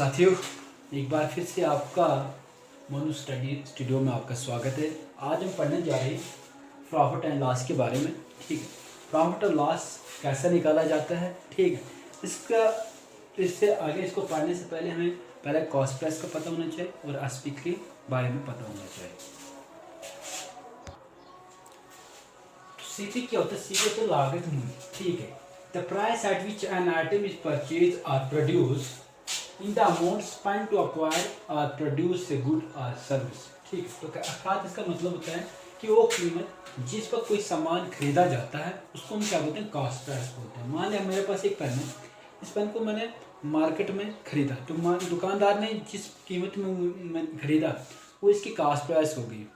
साथियों, एक बार फिर से आपका मोनू स्टडी स्टूडियो में आपका स्वागत है। आज हम पढ़ने जा रहे हैं प्रॉफिट एंड लॉस के बारे में। ठीक है, प्रॉफिट और लॉस कैसे निकाला जाता है। ठीक है, इससे आगे इसको पढ़ने से पहले हमें पहले कॉस्ट प्राइस का पता होना चाहिए और एसपी के बारे में पता होना चाहिए। तो सीपी क्या होता है? सीपी तो लागत मूल्य। ठीक है, the price at which an item is purchase और produce in the amount spent to acquire or produce a good or service। ठीक है, तो अर्थात इसका मतलब होता है कि वो कीमत जिस पर कोई सामान खरीदा जाता है उसको हम क्या बोलते हैं? कॉस्ट प्राइस बोलते हैं। मान लिया मेरे पास एक पेन है, इस पेन को मैंने मार्केट में खरीदा, तो दुकानदार ने जिस कीमत में खरीदा वो इसकी कॉस्ट प्राइस हो गई।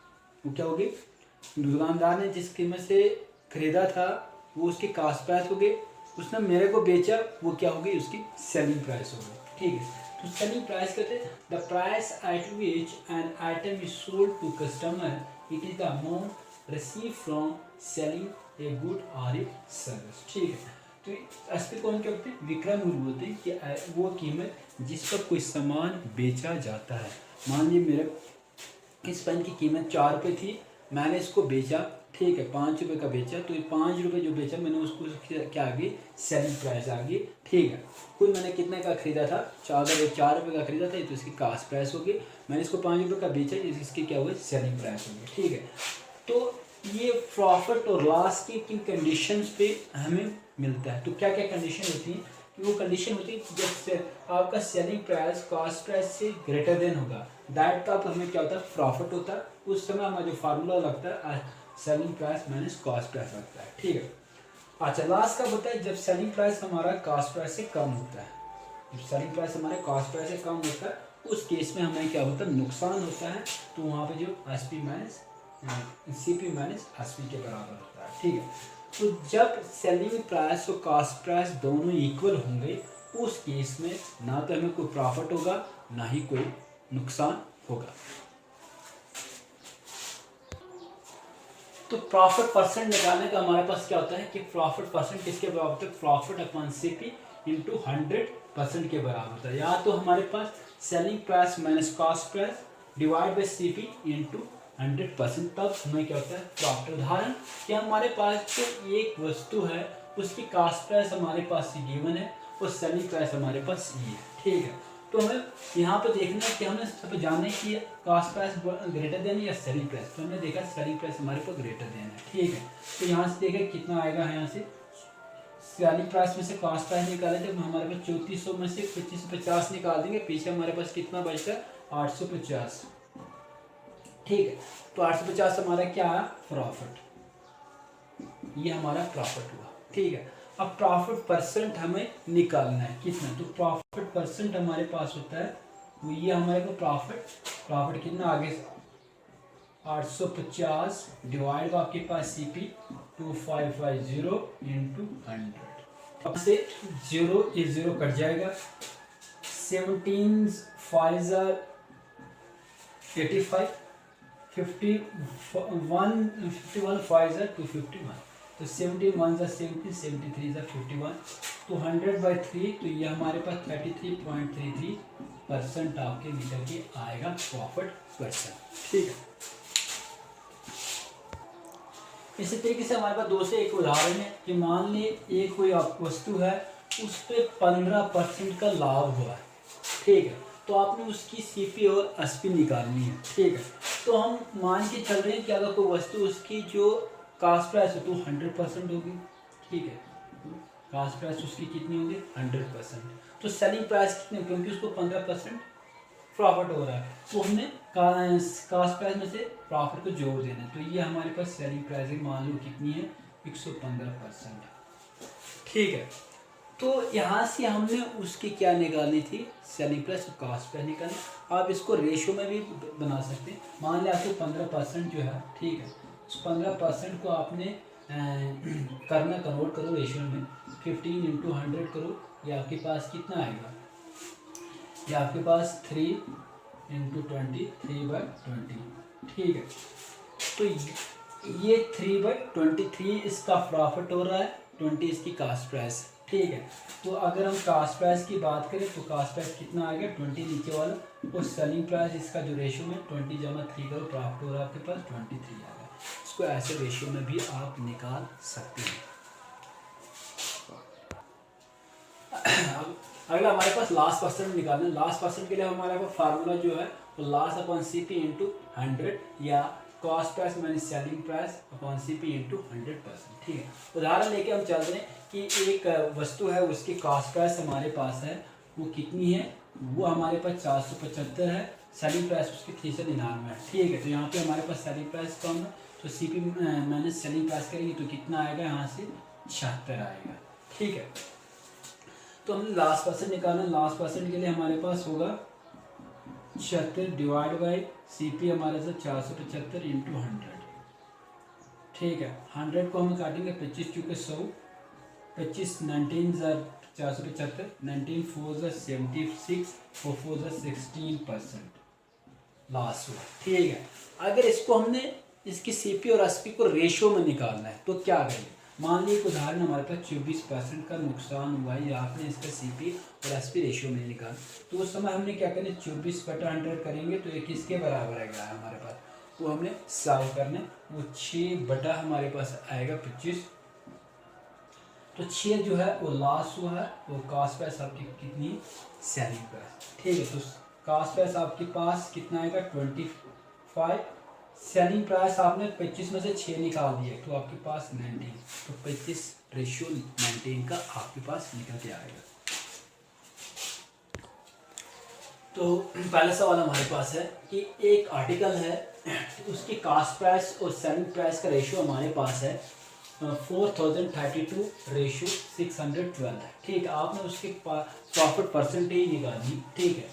वो क्या होगी? दुकानदार ने जिस कीमत से खरीदा था वो उसकी कॉस्ट प्राइस हो गई, उसने मेरे को बेचा वो क्या हो गई? उसकी सेलिंग प्राइस हो गई। ठीक है, तो सेलिंग प्राइस कहते हैं the price at which an item is sold to customer, it is the amount receive from selling a good or a service. ठीक है, तो एसपी को हम क्या बोलते हैं? विक्रय मूल्य बोलते हैं कि वो कीमत जिस पर कोई सामान बेचा जाता है। मान लीजिए मेरे इस पेन की कीमत 4 रुपये थी, मैंने इसको बेचा। ठीक है, 5 रुपये का बेचा, तो ये 5 रुपये जो बेचा मैंने उसको क्या आ गई? सेलिंग प्राइस आ गई। ठीक है, कुल मैंने कितने का खरीदा था? 4 रुपये का खरीदा था, तो इसकी कास्ट प्राइस होगी। मैंने इसको 5 रुपये का बेचा, इसकी क्या हुई? सेलिंग प्राइस होगी। ठीक है, तो ये प्रॉफिट और लॉस की किन कंडीशंस पे हमें मिलता है? तो क्या क्या कंडीशन होती है? कि वो कंडीशन होती है जब आपका सेलिंग प्राइस कॉस्ट प्राइस से ग्रेटर देन होगा, दैट तब हमें क्या होता है? प्रॉफिट होता है। उस समय हमारा जो फार्मूला लगता है selling price minus cost price लगता है। ठीक है, अच्छा लॉस कब होता है? जब सेलिंग प्राइस हमारा कॉस्ट प्राइस से कम होता है। जब सेलिंग प्राइस हमारे कॉस्ट प्राइस से कम होता है उस केस में हमें क्या होता है? नुकसान होता है। तो वहाँ पे जो SP minus CP minus SP के बराबर होता है। ठीक है, तो जब सेलिंग प्राइस और कॉस्ट प्राइस दोनों इक्वल होंगे उस केस में ना तो हमें कोई प्रॉफिट होगा ना ही कोई नुकसान होगा। तो प्रॉफिट परसेंट निकालने का हमारे पास क्या होता है कि प्रॉफिट परसेंट किसके बराबर होता है? प्रॉफिट अपॉन सीपी इंटू 100% के बराबर होता है। या तो हमारे पास selling price minus cost price divide by CP into 100%, तब हमें क्या होता है? प्रॉफिट। उदाहरण कि हमारे पास जो एक वस्तु है उसकी कॉस्ट प्राइस हमारे पास गिवन है और सेलिंग प्राइस हमारे पास ये है। ठीक है, तो हमें यहाँ पे देखना है कि हमने सब जानना है कि कॉस्ट प्राइस ग्रेटर देन या सेलिंग प्राइस। तो हमने देखा सेलिंग प्राइस हमारे पास ग्रेटर देन है। ठीक है, तो यहाँ से देखें कितना आएगा। यहाँ से सेलिंग प्राइस में से कॉस्ट प्राइस निकाले थे हमारे पास 3400 में से 2550 निकाल देंगे, पीछे हमारे पास कितना बचता है? 850। ठीक है, तो 850 हमारा क्या है? प्रॉफिट। ये हमारा प्रॉफिट हुआ। ठीक है, अब प्रॉफिट परसेंट हमें निकालना है कितना? तो प्रॉफिट परसेंट हमारे पास होता है वो ये हमारे को प्रॉफिट कितना आगे 850 डिवाइड बाय आपके पास सीपी 2550 इंटू 100। अब से 0 कट जाएगा। 17 5 85 51 5 251, तो 17 1 70 73 51, तो 100/3, तो ये हमारे पास 33.33% आपके निकल के आएगा प्रॉफिट परसेंट। ठीक है, इसी तरीके से हमारे पास दो से एक उदाहरण है कि मान ली एक कोई वस्तु है उस पर 15% का लाभ हुआ है। ठीक है, तो आपने उसकी सीपी और एसपी निकालनी है। ठीक है, तो हम मान के चल रहे हैं कि अगर कोई वस्तु उसकी जो कॉस्ट प्राइस हो तो 100% होगी। ठीक है, कॉस्ट प्राइस उसकी कितनी होगी? 100%। तो सेलिंग प्राइस कितनी? क्योंकि उसको 15% प्रॉफिट हो रहा है तो हमने कॉस्ट प्राइस में से प्रॉफिट को जोड़ देना है। तो ये हमारे पास सेलिंग प्राइस मान लो कितनी है? 115%। ठीक है, तो यहाँ से हमने उसकी क्या निकालनी थी? सेलिंग प्राइस और कॉस्ट प्राइस निकालनी। आप इसको रेशियो में भी बना सकते हैं। मान लिया आपको 15% जो है, ठीक है, उस 15% को आपने कन्वर्ट करो रेशियो में। 15 इंटू 100 करो, ये आपके पास कितना आएगा? ये आपके पास 3 इंटू 20 3/20। ठीक है, तो ये 3/23 इसका प्रॉफिट हो रहा है, 20 इसकी कॉस्ट प्राइस। ठीक ठीक है। तो अगर हम कास्ट प्राइस की बात करें तो कास्ट प्राइस कितना आ गया 20 नीचे वाला, और सेलिंग प्राइस इसका जो रेशियो में 20 जमा 3 करो, प्रॉफिट हो रहा है आपके पास 23 आ गया। इसको ऐसे रेशियो में भी आप निकाल सकते हैं। अब अगला हमारे पास लास्ट परसेंट निकालना है। लास्ट परसेंट के लिए हमारे पास फार्मूला जो है वो लास्ट अपॉन सीपी इंटू 100 या cost price minus selling price upon CP into 100%। ठीक है। उदाहरण लेके हम चल रहे हैं कि एक वस्तु है, उसकी कॉस्ट प्राइस हमारे पास है वो कितनी है, वो हमारे पास 475 है, सेलिंग प्राइस उसकी 399 है। ठीक है। तो यहाँ पे हमारे पास सेलिंग प्राइस कम है, तो सीपी माइनस सेलिंग प्राइस करेंगे तो कितना आएगा, यहाँ से 76 आएगा। ठीक है। तो हमने लास्ट परसेंट निकालना। लास्ट परसेंट के लिए हमारे पास होगा 76 डिवाइड बाई सीपी हमारे साथ 475 इंटू 100। ठीक है। 100 को हम काटेंगे 25 चूँकि 100, 25 19,475, 19 4 76 और 4 16% लास्ट हुआ। ठीक है। अगर इसको हमने इसकी सीपी और एसपी को रेशियो में निकालना है तो क्या करेंगे। मान लीजिए एक उदाहरण हमारे पास 24% का नुकसान हुआ है या आपने इसका सीपी और एसपी रेशियो में निकाला, तो उस समय हमने क्या करना, 24/100 करेंगे तो ये किसके बराबर आएगा हमारे पास, वो हमने सॉल्व करना है। वो 6 हमारे पास आएगा 25। तो 6 जो है वो लास्ट हुआ है, वो कॉस्ट प्राइस आपकी कितनी, सेलिंग प्राइस। ठीक है। तो कॉस्ट प्राइस आपके पास कितना आएगा 25, सेलिंग प्राइस आपने 25 में से 6 निकाल दिए तो आपके पास 19, तो 25:19 का आपके पास निकल के आएगा। तो पहला सवाल हमारे पास है कि एक आर्टिकल है, उसकी कॉस्ट प्राइस और सेलिंग प्राइस का रेशियो हमारे पास है 4032 रेशियो 612 है। ठीक है। आपने उसके प्रॉफिट परसेंटेज निकाली। ठीक है।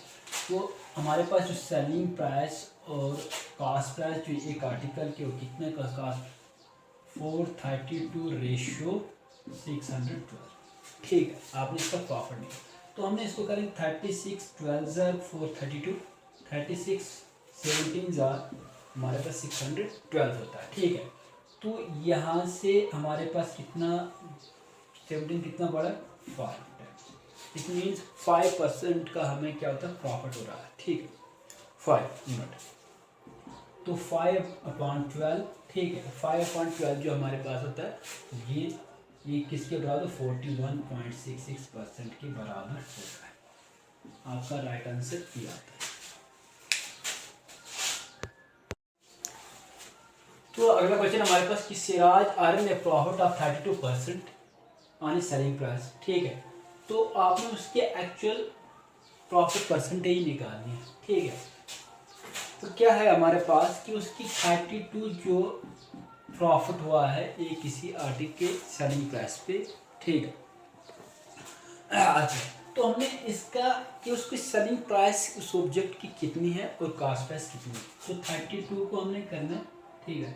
तो हमारे पास जो सेलिंग प्राइस और कॉस्ट प्राइस जो एक आर्टिकल के वो कितने का कॉस्ट 432 रेशियो 612। ठीक है। आपने इसका प्रॉफिट निकाला तो हमने इसको करें 36 12 432, 36 17 हमारे पास 612 होता है। ठीक है। तो यहाँ से हमारे पास कितना 17 कितना बढ़ा 5, इट मीन्स 5% का हमें क्या होता है प्रॉफिट हो रहा है। ठीक है। 5 यूनिट, तो 5/12। ठीक है। 5/12 जो हमारे पास होता है ये किसके बराबर 41.66% के बराबर होता है। आपका राइट आंसर ये आता है। तो अगला क्वेश्चन हमारे पास कि सिराज आर्यन ने profit of 32% on selling price. ठीक है। तो आपने उसके एक्चुअल प्रॉफिट परसेंटेज निकालनी है। ठीक है। तो क्या है हमारे पास कि उसकी 32 जो प्रॉफिट हुआ है ये किसी आर्टिकल के सेलिंग प्राइस पे। ठीक है। अच्छा, तो हमने इसका कि उसकी सेलिंग प्राइस उस ऑब्जेक्ट की कितनी है और कॉस्ट प्राइस कितनी है, तो 32 को हमने करना है। ठीक है।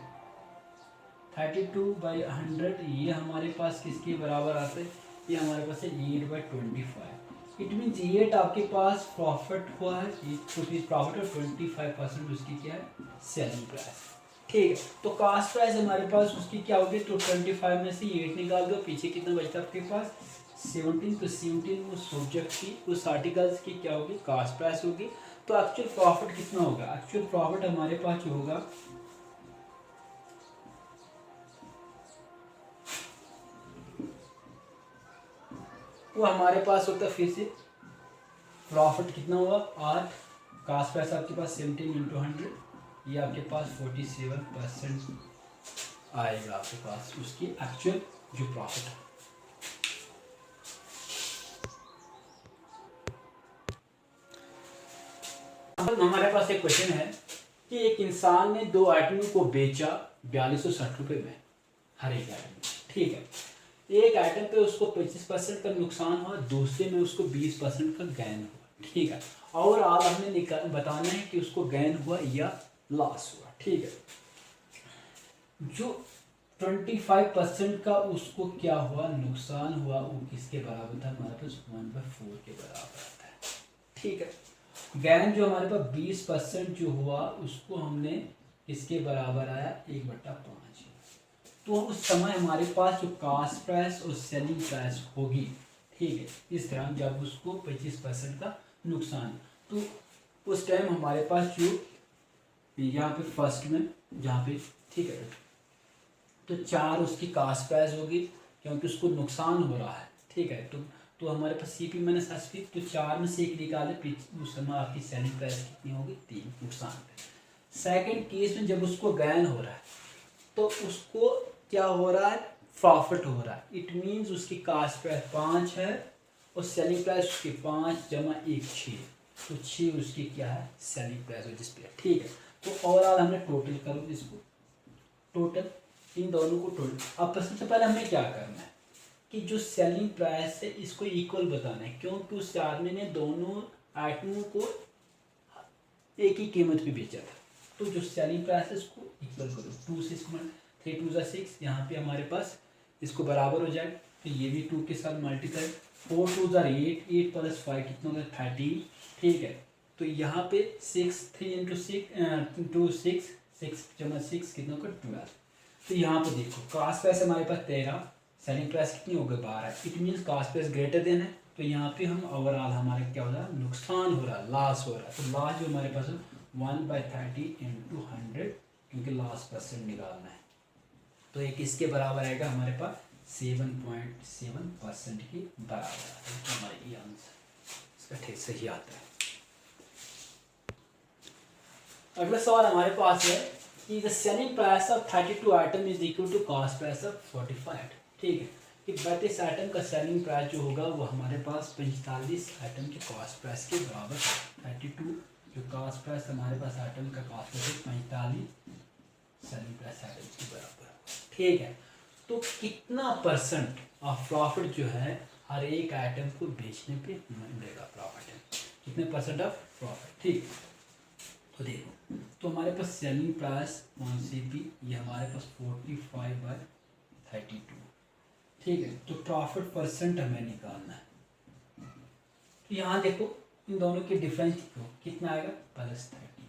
32/100 ये हमारे पास किसके बराबर आता है, ये हमारे पास है 8/25। इट मीन्स 8 आपके पास प्रॉफिट हुआ है, प्रॉफिट और 25% उसकी क्या है सेलिंग प्राइस। ठीक है। तो कॉस्ट प्राइस हमारे पास उसकी क्या होगी, तो 25 में से 8 निकाल दो, पीछे कितना बचता है आपके पास 17। तो 17 उस सब्जेक्ट की उस आर्टिकल्स की क्या होगी कॉस्ट प्राइस होगी। तो एक्चुअल प्रॉफिट कितना होगा, एक्चुअल प्रॉफिट हमारे पास जो होगा वो हमारे पास होता है फिर से प्रॉफिट कितना हुआ 8, कॉस्ट प्राइस आपके पास 17 × 100, ये आपके पास 47% आएगा आपके पास उसकी एक्चुअल जो प्रॉफिट है। हमारे पास एक क्वेश्चन है कि एक इंसान ने 2 आइटमों को बेचा 4260 रुपये में, हर एक आइटम। ठीक है। एक आइटम पे उसको 25% का नुकसान हुआ, दूसरे में उसको 20% का गेन हुआ। ठीक है। और आप हमने बताना है कि उसको गेन हुआ या लॉस हुआ। ठीक है। जो 25% का उसको क्या हुआ नुकसान हुआ वो किसके बराबर था, हमारे पास 1/4 के बराबर आता है। ठीक है। गेन जो हमारे पास 20% जो हुआ उसको हमने किसके बराबर आया 1/5। तो उस समय हमारे पास जो कॉस्ट प्राइस और सेलिंग प्राइस होगी ठीक है। इस तरह जब उसको 25% का नुकसान, तो उस टाइम हमारे पास जो यहाँ पे फर्स्ट में जहाँ पे, ठीक है, तो 4 उसकी कास्ट प्राइस होगी क्योंकि उसको नुकसान हो रहा है, ठीक है। तो हमारे पास CP माइनस SP, तो 4 में से एक निकाले, उस समय आपकी सेलिंग प्राइस कितनी होगी, 3 नुकसान पे। सेकंड केस में जब उसको गेन हो रहा है तो उसको क्या हो रहा है, प्रॉफिट हो रहा है। इट मीन्स उसकी कास्ट प्राइस 5 है और सेलिंग प्राइस उसकी 5 जमा 1 6, तो 6 उसकी क्या है, सेलिंग प्राइस हो जिस पे, ठीक है। तो ओवरऑल हमने टोटल करो इसको, टोटल इन दोनों को टोटल। अब सबसे पहले हमें क्या करना है कि जो सेलिंग प्राइस है इसको इक्वल बताना है, क्योंकि उस आदमी ने दोनों आइटमों को एक ही कीमत पे बेचा था। तो जो सेलिंग प्राइस है इसको इक्वल करो, 2 से 3 2 6, यहाँ पे हमारे पास इसको बराबर हो जाए, तो ये भी 2 के साथ मल्टीप्लाई, 4 2 8, 8 प्लस 5 कितना होगा 13, ठीक है। तो यहाँ पे 6 3 इंटू 6 6 जमा 6 कितना होगा 12। तो यहाँ पे देखो कास्ट प्राइस हमारे पास 13, सेलिंग प्राइस कितनी होगी 12, it means cost price greater than है, तो यहाँ पे हम ओवरऑल हमारे क्या हो रहा है, नुकसान हो रहा है, लॉस हो रहा है। तो लॉस जो हमारे पास 1/30 इंटू 100, क्योंकि लॉस परसेंट निकालना है, तो एक इसके बराबर आएगा हमारे पास 7.7% के बराबर है। तो हमारा ये आंसर इसका ठीक सही आता है। अगला सवाल हमारे पास है कि the selling price of 32 item is equal to cost price of 45, ठीक है। कि 32 आइटम का सेलिंग प्राइस जो होगा वो हमारे पास 45 आइटम के कॉस्ट प्राइस के बराबर है। 32 जो कॉस्ट प्राइस हमारे पास आइटम का कॉस्ट प्राइस है 45 सेलिंग प्राइस आइटम के बराबर, ठीक है। तो कितना परसेंट ऑफ प्रॉफिट जो है हर एक आइटम को बेचने पे मिलेगा, प्रॉफिट है कितने परसेंट ऑफ प्रॉफिट, ठीक। तो देखो, तो हमारे पास सेलिंग प्राइस CP ये हमारे पास 45/32, ठीक है। तो प्रॉफिट परसेंट हमें निकालना है, तो यहाँ देखो इन दोनों के डिफरेंस देखो कितना आएगा +13,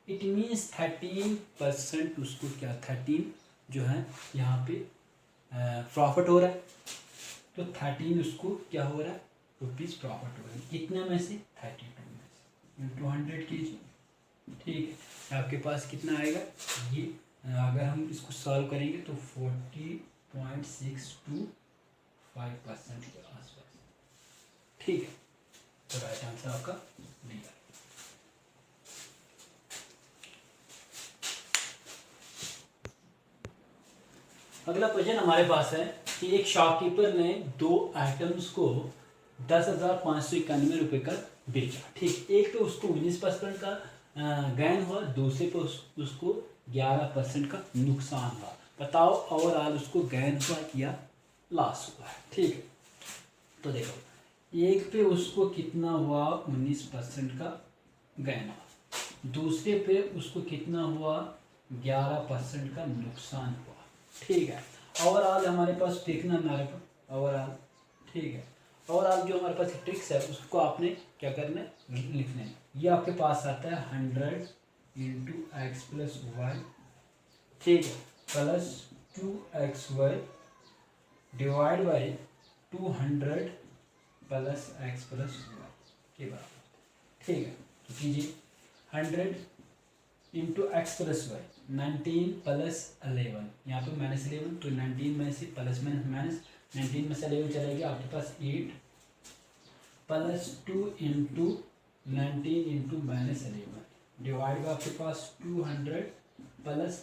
इट मीन्स 13% उसको क्या 13 जो है यहाँ पे प्रॉफिट हो रहा है, तो 13 उसको क्या हो रहा है रुपीज़ प्रॉफिट हो रहा है, कितने में से 32 में से इंटू 100 कीजिए, ठीक है। आपके पास कितना आएगा ये, अगर हम इसको सॉल्व करेंगे तो 40.625% के आसपास, ठीक है। तो राइट आंसर आपका डी है। अगला क्वेश्चन हमारे पास है कि एक शॉपकीपर ने 2 आइटम्स को 10,591 रुपये का बेचा, ठीक। एक पे उसको 19% का गेन हुआ, दूसरे पे उसको 11% का नुकसान हुआ। बताओ ओवरऑल उसको गेन हुआ या लॉस हुआ है, ठीक है। तो देखो एक पे उसको कितना हुआ 19% का गेन हुआ, दूसरे पे उसको कितना हुआ 11% का नुकसान हुआ, ठीक है। ओवरऑल हमारे पास देखना हमारे पास ओवरऑल, ठीक है। ओवरऑल जो हमारे पास ट्रिक्स है उसको आपने क्या करना है लिखना है। ये आपके पास आता है 100 इंटू एक्स प्लस वाई, ठीक है, plus 2xy divide by 200 plus x plus y के बराबर, ठीक है। तो कीजिए 100 into x plus y 19 plus 11, यहाँ पे -11, तो 19 में से प्लस माइनस 19 में से 11 चलेगी, आपके पास 8 plus 2 into 19 into -11 divide by आपके पास 200 प्लस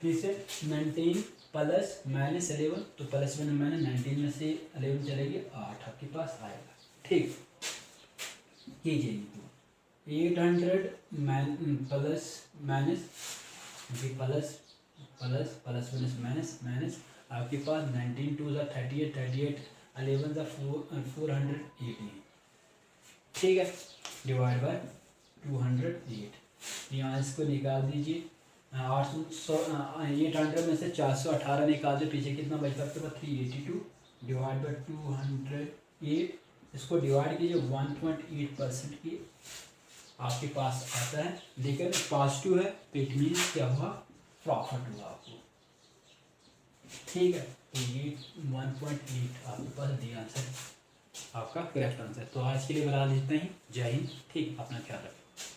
फिर से 19 प्लस -11, तो प्लस में 19 में से 11 चलेगी 8 आपके पास आएगा, ठीक। कीजिए 800 plus minus plus plus plus minus minus आपके पास 19 2 38 38 11 480, ठीक है, डिवाइड बाय 208। यहाँ इसको निकाल दीजिए 800 में से 418 निकाल दे, पीछे कितना बचता है आपके पास 382 डिवाइड बाय 208, इसको डिवाइड कीजिए 1.8% की आपके पास आता है, लेकिन पॉजिटिव है तो इट मीन्स क्या हुआ प्रॉफिट हुआ आपको, ठीक है। तो ये 1.8 आपके पास डी आंसर आपका करेक्ट आंसर। तो आज के लिए बता इतना ही। जय हिंद। ठीक, अपना ख्याल रखें।